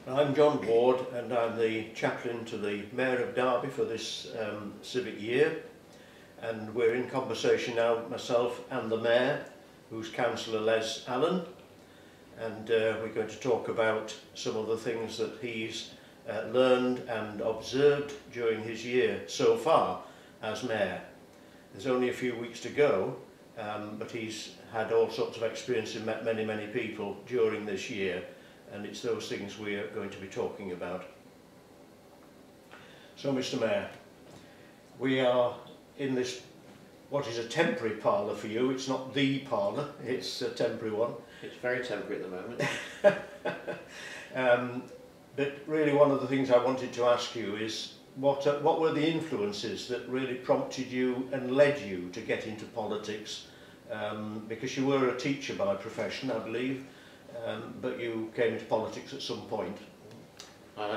I'm John Ward and I'm the chaplain to the Mayor of Derby for this civic year, and we're in conversation now, myself and the Mayor, who's Cllr Les Allen, and we're going to talk about some of the things that he's learned and observed during his year so far as Mayor. There's only a few weeks to go, but he's had all sorts of experience and met many people during this year, and it's those things we are going to be talking about. So, Mr. Mayor, we are in this, what is a temporary parlour for you. It's not the parlour, it's a temporary one. It's very temporary at the moment. But really one of the things I wanted to ask you is, what were the influences that really prompted you and led you to get into politics? Because you were a teacher by profession, I believe, but you came into politics at some point.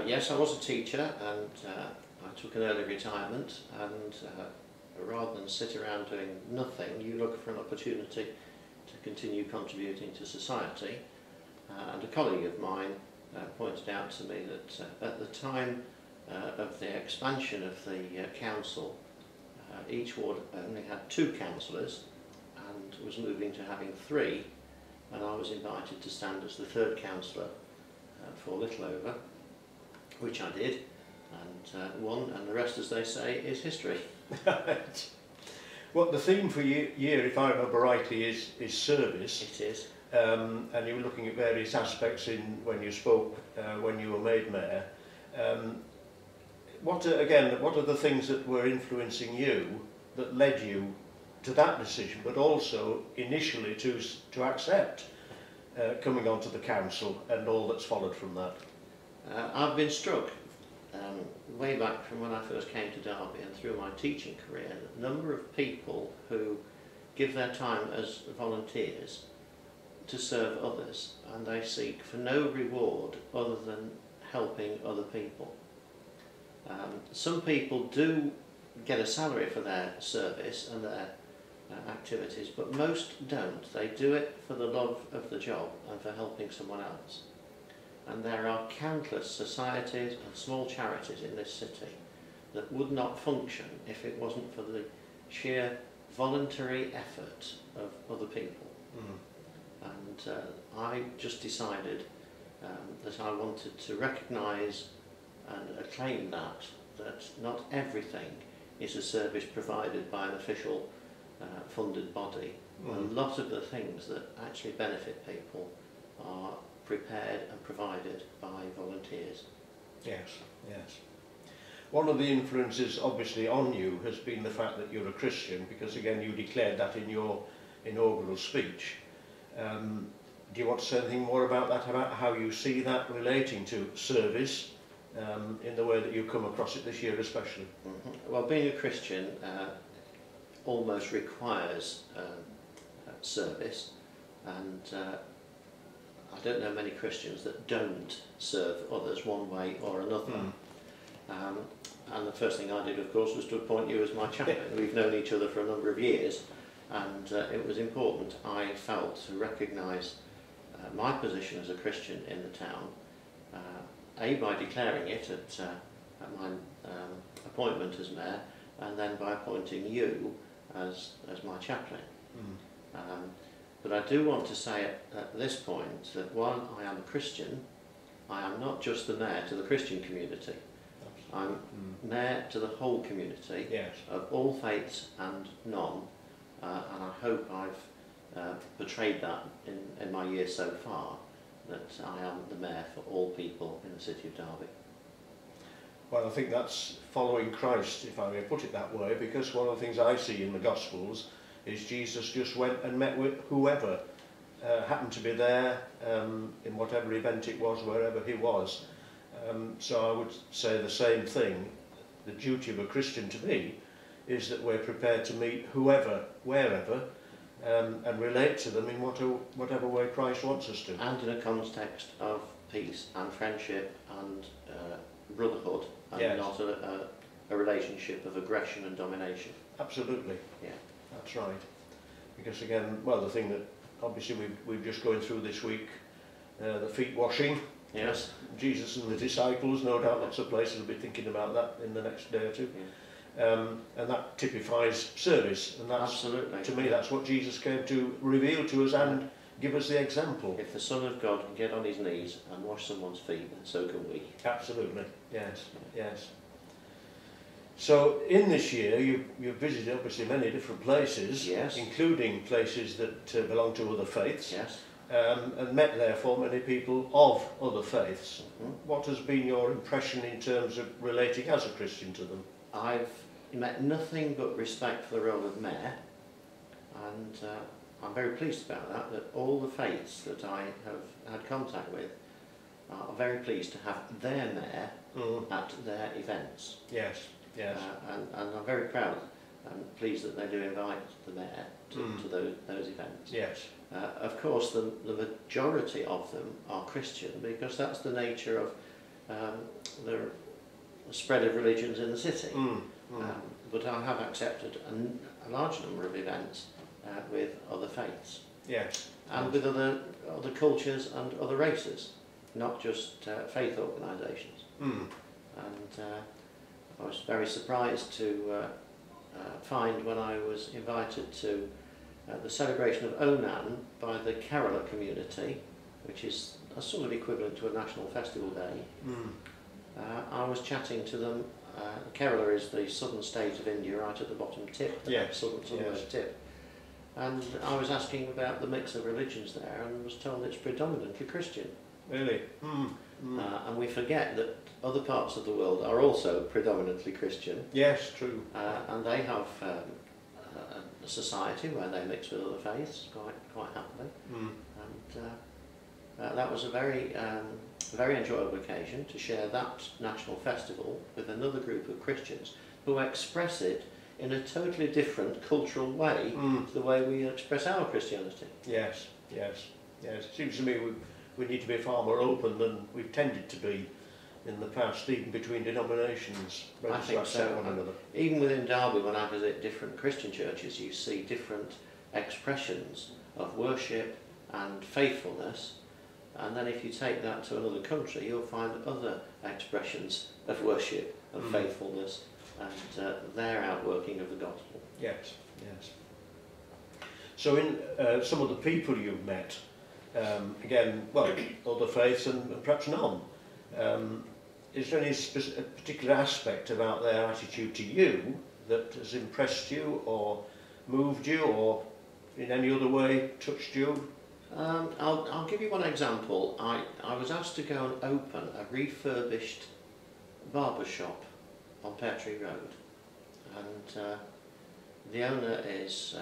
Yes, I was a teacher, and I took an early retirement, and rather than sit around doing nothing, you look for an opportunity to continue contributing to society. And a colleague of mine pointed out to me that at the time of the expansion of the council, each ward only had 2 councillors and was moving to having 3, and I was invited to stand as the 3rd councillor for a little over, which I did, and won, and the rest, as they say, is history. Well, the theme for your year, if I remember rightly, is service. It is. And you were looking at various aspects when you spoke, when you were made Mayor. What are the things that were influencing you, that led you to that decision, but also initially to accept coming onto the council and all that's followed from that? I've been struck way back from when I first came to Derby and through my teaching career, the number of people who give their time as volunteers to serve others, and they seek for no reward other than helping other people. Some people do get a salary for their service and their activities, but most don't. They do it for the love of the job and for helping someone else. And there are countless societies and small charities in this city that would not function if it wasn't for the sheer voluntary effort of other people. And I just decided that I wanted to recognise and acclaim that not everything is a service provided by an official funded body. A lot of the things that actually benefit people are prepared and provided by volunteers. Yes, yes. One of the influences obviously on you has been the fact that you're a Christian, because again you declared that in your inaugural speech. Do you want to say anything more about that, about how you see that relating to service in the way that you come across it this year especially? Well, being a Christian almost requires service, and I don't know many Christians that don't serve others one way or another. And the first thing I did, of course, was to appoint you as my chaplain. We've known each other for a number of years, and it was important, I felt, to recognise my position as a Christian in the town, A, by declaring it at my appointment as Mayor, and then by appointing you as my chaplain. But I do want to say at this point that while I am a Christian, I am not just the Mayor to the Christian community. I'm Mayor to the whole community, yes, of all faiths and none, and I hope I've portrayed that in my year so far, that I am the Mayor for all people in the city of Derby. Well, I think that's following Christ, if I may put it that way, because one of the things I see in the Gospels is Jesus just went and met with whoever happened to be there, in whatever event it was, wherever he was. So I would say the same thing. The duty of a Christian to me is that we're prepared to meet whoever, wherever, and relate to them in whatever way Christ wants us to. And in a context of peace and friendship and brotherhood, and yes, not a relationship of aggression and domination. Absolutely. Yeah. That's right. Because again, well, the thing that obviously we've just going through this week, the feet washing, Yes. Jesus and the disciples, no doubt lots of places will be thinking about that in the next day or two. Yeah. And that typifies service, and that's, Absolutely. to me, that's what Jesus came to reveal to us and give us the example. If the Son of God can get on his knees and wash someone's feet, then so can we. Absolutely, yes, yes. So in this year you've visited obviously many different places, Yes. including places that belong to other faiths, Yes. and met therefore many people of other faiths. Mhm. What has been your impression in terms of relating as a Christian to them? I've met nothing but respect for the role of mayor, and I'm very pleased about that all the faiths that I have had contact with are very pleased to have their mayor at their events. Yes, yes. And I'm very proud and pleased that they do invite the mayor to those events. Yes. Of course, the majority of them are Christian, because that's the nature of the spread of religions in the city. But I have accepted a large number of events with other faiths. Yes. And with other cultures and other races, not just faith organisations. And I was very surprised to find when I was invited to the celebration of Onan by the Kerala community, which is a sort of equivalent to a national festival day. I was chatting to them. Kerala is the southern state of India, right at the bottom tip, the southernmost tip. And I was asking about the mix of religions there, and was told it's predominantly Christian. Really? And we forget that other parts of the world are also predominantly Christian. Yes, true. And they have a society where they mix with other faiths quite happily. And that was a very enjoyable occasion to share that national festival with another group of Christians who express it in a totally different cultural way to the way we express our Christianity. Yes, yes, yes. It seems to me we need to be far more open than we've tended to be in the past, even between denominations. I think so. Even within Derby, when I visit different Christian churches, you see different expressions of worship and faithfulness. And then if you take that to another country, you'll find other expressions of worship and faithfulness and their outworking of the gospel. Yes, yes. So in some of the people you've met, again, well, other faiths and perhaps none, is there any particular aspect about their attitude to you that has impressed you or moved you or in any other way touched you? I'll give you one example. I was asked to go and open a refurbished barber shop on Pear Tree Road, and the owner is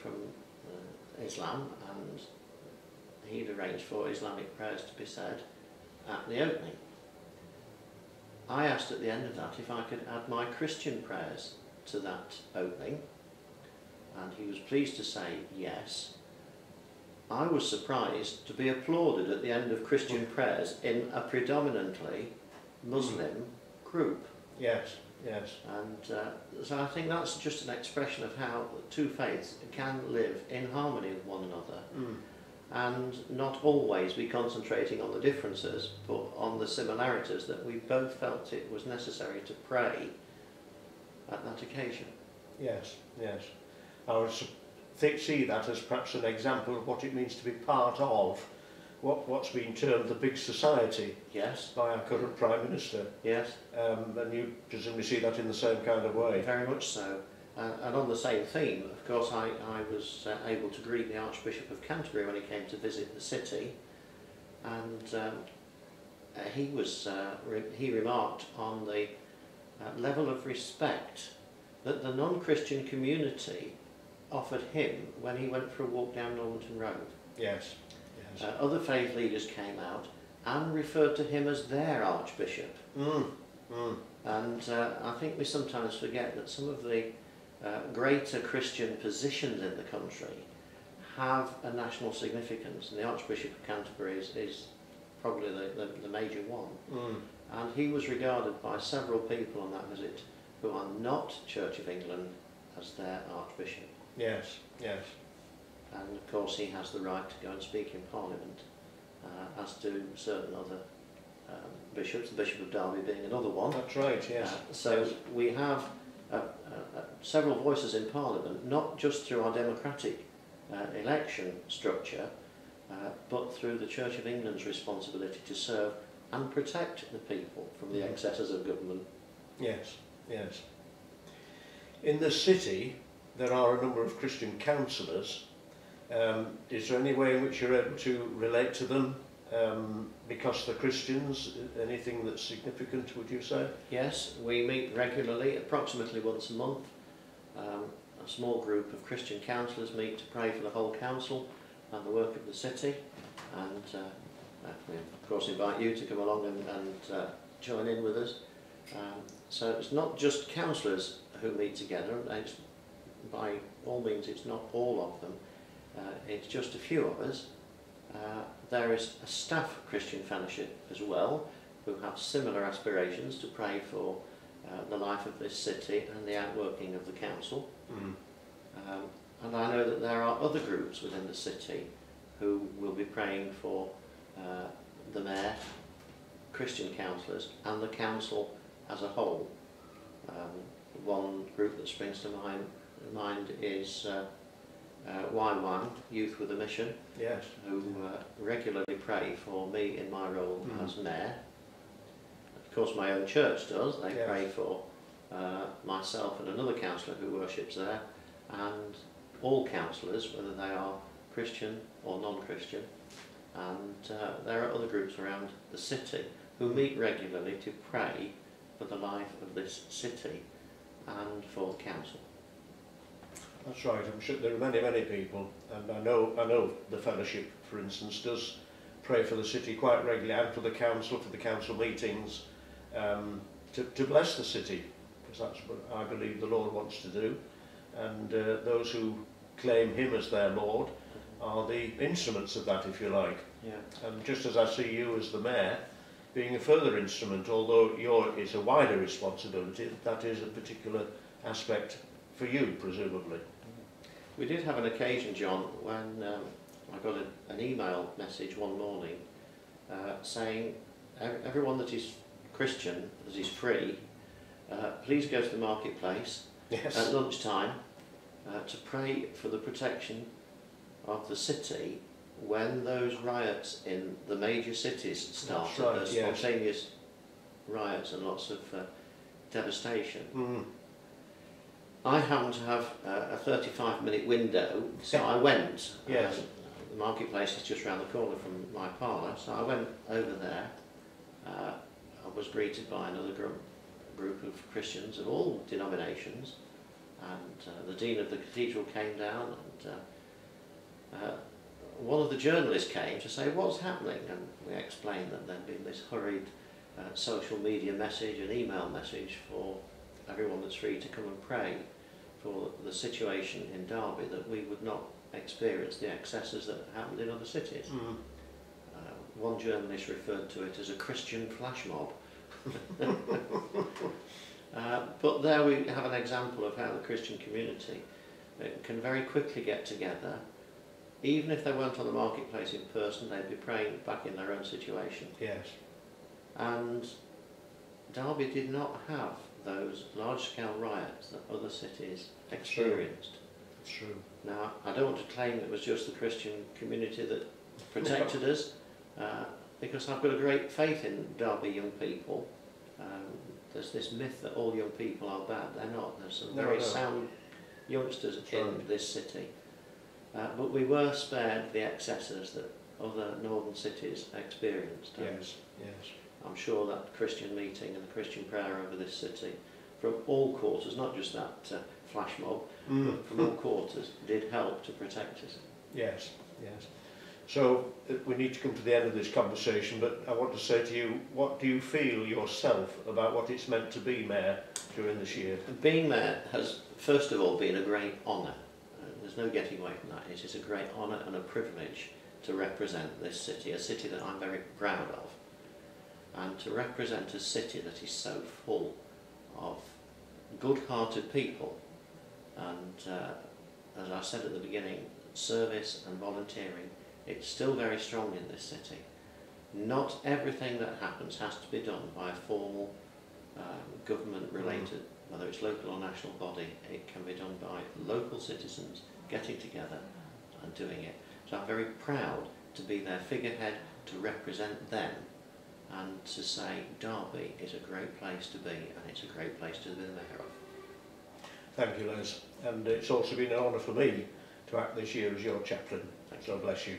from Islam, and he'd arranged for Islamic prayers to be said at the opening. I asked at the end of that if I could add my Christian prayers to that opening, and he was pleased to say yes. I was surprised to be applauded at the end of Christian prayers in a predominantly Muslim group. Yes, yes. And so I think that's just an expression of how two faiths can live in harmony with one another and not always be concentrating on the differences but on the similarities, that we both felt it was necessary to pray at that occasion. Yes, yes. I would see that as perhaps an example of what it means to be part of what's been termed the big society. Yes. By our current Prime Minister. Yes. And you presumably see that in the same kind of way. Very much so. And on the same theme, of course, I was able to greet the Archbishop of Canterbury when he came to visit the city, and he remarked on the level of respect that the non-Christian community offered him when he went for a walk down Normanton Road. Yes. Yes. Other faith leaders came out and referred to him as their Archbishop. And I think we sometimes forget that some of the greater Christian positions in the country have a national significance, and the Archbishop of Canterbury is probably the major one. And he was regarded by several people on that visit who are not Church of England as their Archbishop. Yes, yes. And of course he has the right to go and speak in Parliament, as do certain other bishops, the Bishop of Derby being another one. That's right, yes. So yes. we have several voices in Parliament, not just through our democratic election structure, but through the Church of England's responsibility to serve and protect the people from the excesses of government. Yes, yes. In the city, there are a number of Christian councillors. Is there any way in which you're able to relate to them? Because they're Christians, anything that's significant, would you say? Yes, we meet regularly, approximately once a month. A small group of Christian councillors meet to pray for the whole council and the work of the city, and we of course invite you to come along and join in with us. So it's not just councillors who meet together, and it's, by all means it's not all of them, it's just a few of us. There is a staff Christian fellowship as well, who have similar aspirations to pray for the life of this city and the outworking of the council. And I know that there are other groups within the city who will be praying for the mayor, Christian councillors and the council as a whole. One group that springs to mind is YWAM, Youth with a Mission, yes, who regularly pray for me in my role as mayor. Of course my own church does, they pray for myself and another councillor who worships there, and all councillors, whether they are Christian or non-Christian, and there are other groups around the city who meet regularly to pray for the life of this city and for the council. That's right. I'm sure there are many people, and I know the fellowship, for instance, does pray for the city quite regularly and for the council meetings, to bless the city, because that's what I believe the Lord wants to do, and those who claim Him as their Lord are the instruments of that, if you like. Yeah. And just as I see you as the mayor being a further instrument, although it's a wider responsibility, that is a particular aspect for you, presumably. We did have an occasion, John, when I got an email message one morning saying everyone that is Christian, that is free, please go to the marketplace at lunchtime to pray for the protection of the city when those riots in the major cities started, right, those spontaneous riots and lots of devastation. I happened to have a 35-minute window, so I went. The marketplace is just round the corner from my parlour, so I went over there. I was greeted by another group of Christians of all denominations, and the Dean of the Cathedral came down, and one of the journalists came to say, what's happening? And we explained that there'd been this hurried social media message and email message for everyone that's free to come and pray for the situation in Derby, that we would not experience the excesses that happened in other cities. One journalist referred to it as a Christian flash mob. But there we have an example of how the Christian community can very quickly get together. Even if they weren't on the marketplace in person, they'd be praying back in their own situation. Yes. And Derby did not have those large-scale riots that other cities experienced. It's true. Now, I don't want to claim it was just the Christian community that protected us, because I've got a great faith in Derby young people. There's this myth that all young people are bad. They're not. There's some very sound youngsters in this city. But we were spared the excesses that other northern cities experienced. Yes. I'm sure that Christian meeting and the Christian prayer over this city from all quarters, not just that flash mob, but from all quarters, did help to protect us. Yes. So we need to come to the end of this conversation, but I want to say to you, what do you feel yourself about what it's meant to be mayor during this year? Being mayor has, first of all, been a great honour. There's no getting away from that. It is a great honour and a privilege to represent this city, a city that I'm very proud of, and to represent a city that is so full of good-hearted people, and as I said at the beginning, service and volunteering, it's still very strong in this city, Not everything that happens has to be done by a formal government-related, whether it's local or national body. It can be done by local citizens getting together and doing it. So I'm very proud to be their figurehead, to represent them, and to say Derby is a great place to be, and it's a great place to be the mayor of. Thank you, Les. And it's also been an honour for me to act this year as your chaplain. Thank So bless you.